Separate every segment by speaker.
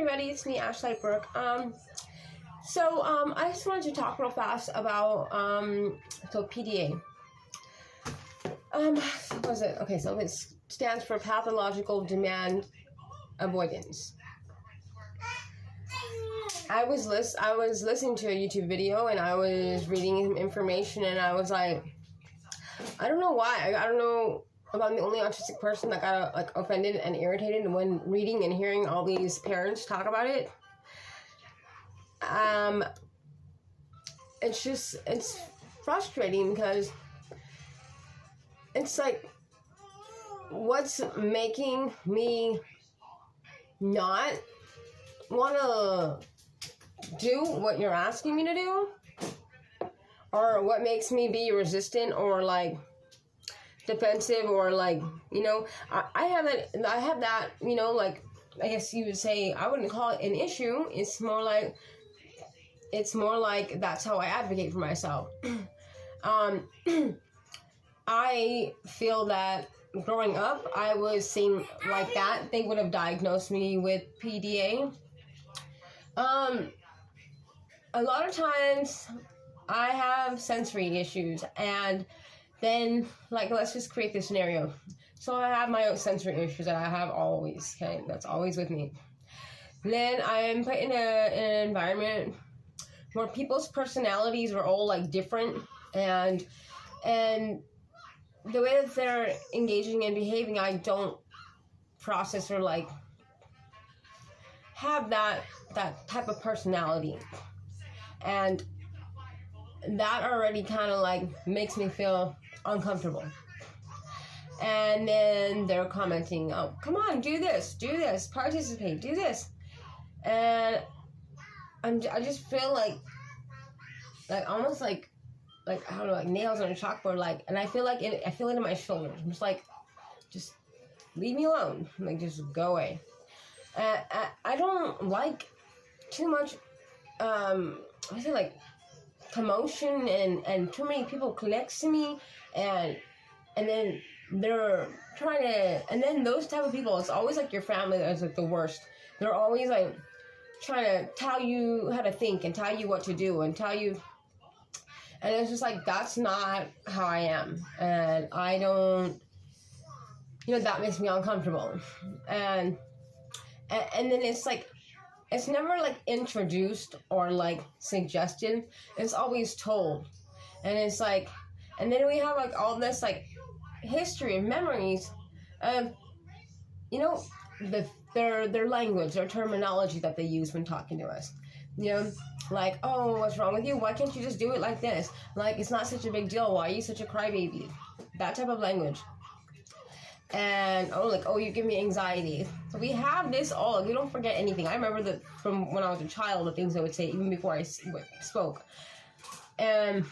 Speaker 1: everybody, it's me, Ashley Brooke. I just wanted to talk real fast about PDA. What was it? Okay, so it stands for pathological demand avoidance. I was listening to a YouTube video and I was reading information and I was like, I don't know why. I don't know if I'm the only autistic person that got offended and irritated when reading and hearing all these parents talk about it. It's frustrating because it's like, what's making me not want to do what you're asking me to do? Or what makes me be resistant or like defensive or like, I have that, like, I guess you would say, I wouldn't call it an issue. It's more like that's how I advocate for myself. I feel that growing up, I was seen like that. They would have diagnosed me with PDA. A lot of times I have sensory issues, and then, like, let's just create this scenario. So I have my own sensory issues that I have always, okay? That's always with me. Then I'm put in an environment where people's personalities are all, like, different, and the way that they're engaging and behaving, I don't process or, like, have that type of personality. And that already kind of, like, makes me feel uncomfortable. And then they're commenting, oh, come on, do this, participate, do this. And I just feel like almost like I don't know, like nails on a chalkboard, like, and I feel it in my shoulders. I'm just like, just leave me alone, like, just go away. I don't like too much, I feel like commotion and too many people connects to me, and then they're trying to, and then those type of people, it's always like your family that's like the worst. They're always like trying to tell you how to think and tell you what to do and tell you, and it's just like, that's not how I am, and I don't, that makes me uncomfortable. And then it's like, it's never like introduced or like suggested. It's always told. And it's like, and then we have like all this like history and memories of, their language, their terminology that they use when talking to us. Like, oh, what's wrong with you? Why can't you just do it like this? Like, it's not such a big deal. Why are you such a crybaby? That type of language. And, you give me anxiety. So we have this all, like, we don't forget anything. I remember that from when I was a child, the things I would say even before I spoke. And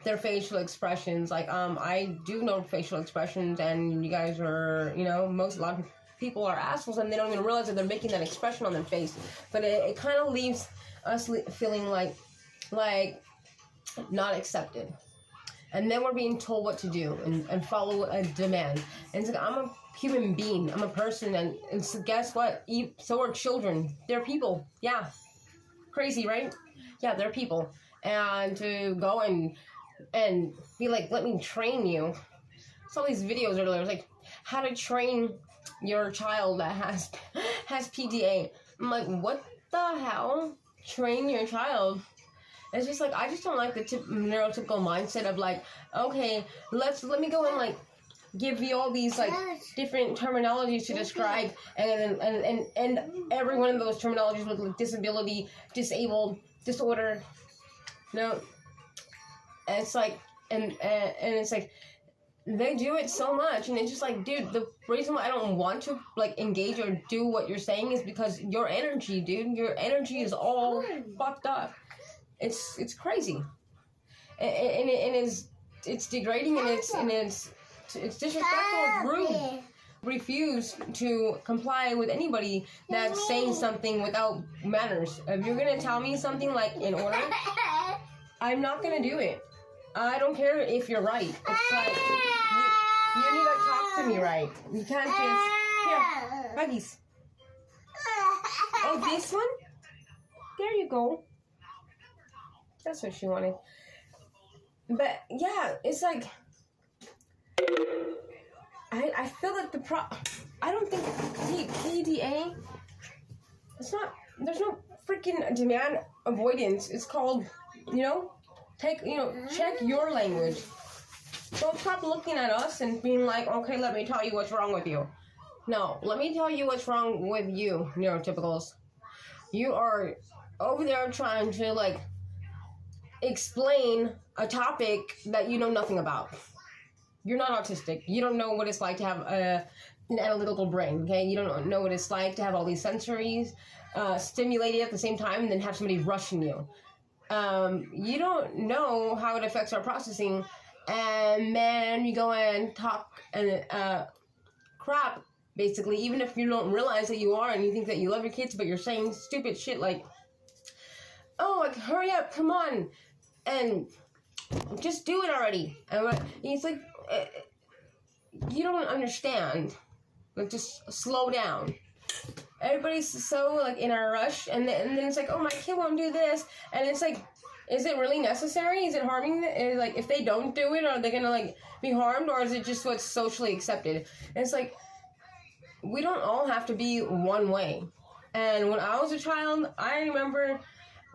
Speaker 1: their facial expressions, like, I do know facial expressions, and you guys are, a lot of people are assholes, and they don't even realize that they're making that expression on their face. But it kind of leaves us feeling like not accepted. And then we're being told what to do and follow a demand. And it's like, I'm a human being. I'm a person. And so guess what? So are children. They're people. Yeah. Crazy, right? Yeah, they're people. And to go and be like, let me train you. So these videos earlier, was like, how to train your child that has PDA. I'm like, what the hell? Train your child? It's just like, I just don't like the neurotypical mindset of like, okay, let me go and like give you all these like different terminologies to describe, and every one of those terminologies with like disability, disabled, disorder, and it's like, and it's like, they do it so much, and it's just like, dude, the reason why I don't want to like engage or do what you're saying is because your energy, dude, your energy is all fucked up. It's crazy, and it's degrading, and it's disrespectful, it's rude. Refuse to comply with anybody that's saying something without manners. If you're gonna tell me something like in order, I'm not gonna do it. I don't care if you're right. It's like, you need to talk to me right. You can't just, here, Buggies. Oh, this one? There you go. That's what she wanted. But yeah, it's like I feel like I don't think PDA. It's not. There's no freaking demand avoidance. It's called, check your language. Don't stop looking at us and being like, okay, let me tell you what's wrong with you. No, let me tell you what's wrong with you, neurotypicals. You are over there trying to explain a topic that you know nothing about. You're not autistic. You don't know what it's like to have an analytical brain, okay? You don't know what it's like to have all these sensories stimulated at the same time and then have somebody rushing you. You don't know how it affects our processing, and then you go and talk and crap, basically, even if you don't realize that you are and you think that you love your kids, but you're saying stupid shit like, oh, hurry up, come on, and just do it already. And it's like, you don't understand. Just slow down. Everybody's so in a rush, and then it's like, oh, my kid won't do this, and it's like, is it really necessary? Is it harming? If they don't do it, are they gonna be harmed, or is it just what's socially accepted? And it's like, we don't all have to be one way. And when I was a child, I remember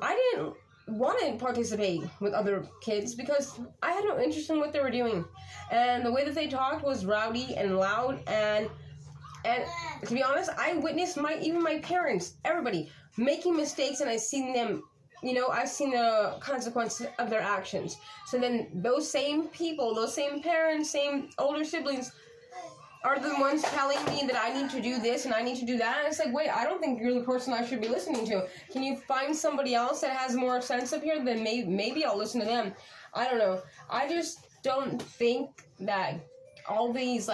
Speaker 1: I didn't want to participate with other kids because I had no interest in what they were doing, and the way that they talked was rowdy and loud, and to be honest, I witnessed even my parents, everybody making mistakes, and I've seen them, I've seen the consequences of their actions. So then those same people, those same parents, same older siblings are the ones telling me that I need to do this and I need to do that. And it's like, wait, I don't think you're the person I should be listening to. Can you find somebody else that has more sense up here? Then maybe I'll listen to them. I don't know. I just don't think that all these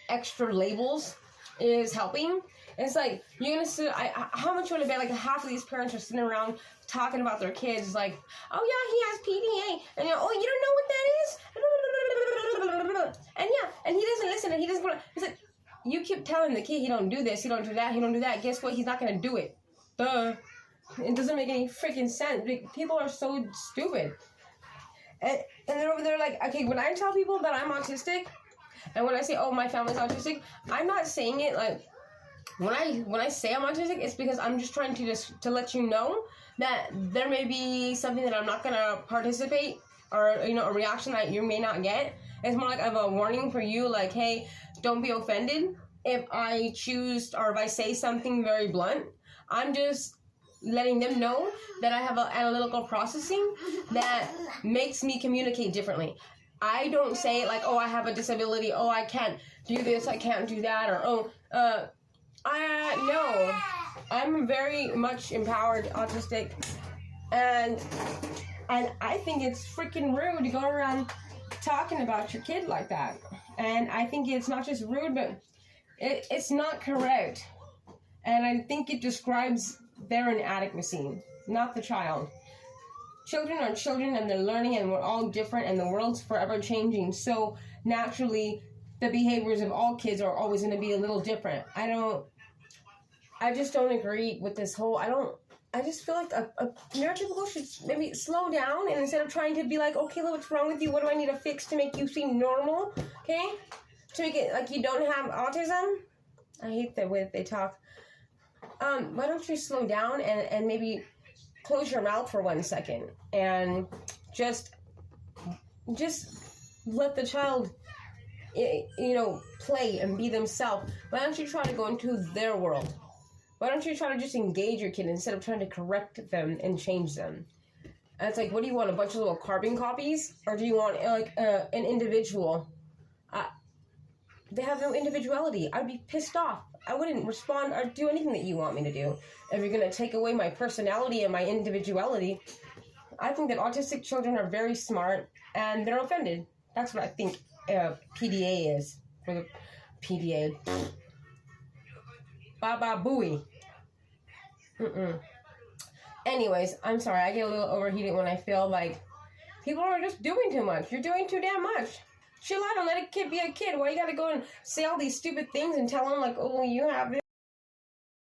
Speaker 1: extra labels is helping. It's like, you're gonna sit. How much would it be? Half of these parents are sitting around talking about their kids, oh yeah, he has PDA, and oh, you don't know what that is, and yeah, and he doesn't listen, and he doesn't. It's like, you keep telling the kid he don't do this, he don't do that, he don't do that. Guess what? He's not gonna do it. Duh. It doesn't make any freaking sense. People are so stupid, and they're over there okay, when I tell people that I'm autistic, and when I say, oh, my family's autistic, I'm not saying it when I say I'm autistic, it's because I'm just trying to let you know that there may be something that I'm not gonna participate, or a reaction that you may not get. It's more of a warning for you, hey, don't be offended if I choose or if I say something very blunt. I'm just letting them know that I have an analytical processing that makes me communicate differently. I don't say oh, I have a disability, oh, I can't do this, I can't do that, or no, I'm very much empowered autistic, and I think it's freaking rude to go around talking about your kid like that. And I think it's not just rude, but it's not correct. And I think it describes their inadequacy, not the child. Children are children, and they're learning, and we're all different, and the world's forever changing. So naturally, the behaviors of all kids are always going to be a little different. I just don't agree with this whole, I just feel like a neurotypical should maybe slow down, and instead of trying to be okay, what's wrong with you? What do I need to fix to make you seem normal? Okay? To make it you don't have autism? I hate the way that they talk. Why don't you slow down and maybe close your mouth for 1 second and just let the child play and be themselves. Why don't you try to go into their world? Why don't you try to just engage your kid instead of trying to correct them and change them? And it's what do you want, a bunch of little carbon copies? Or do you want an individual? They have no individuality. I'd be pissed off. I wouldn't respond or do anything that you want me to do. If you're going to take away my personality and my individuality, I think that autistic children are very smart and they're offended. That's what I think PDA is. For the PDA. Baba Booey. Anyways, I'm sorry. I get a little overheated when I feel like people are just doing too much. You're doing too damn much. Chill out and let a kid be a kid. Why you gotta go and say all these stupid things and tell them oh, you have this?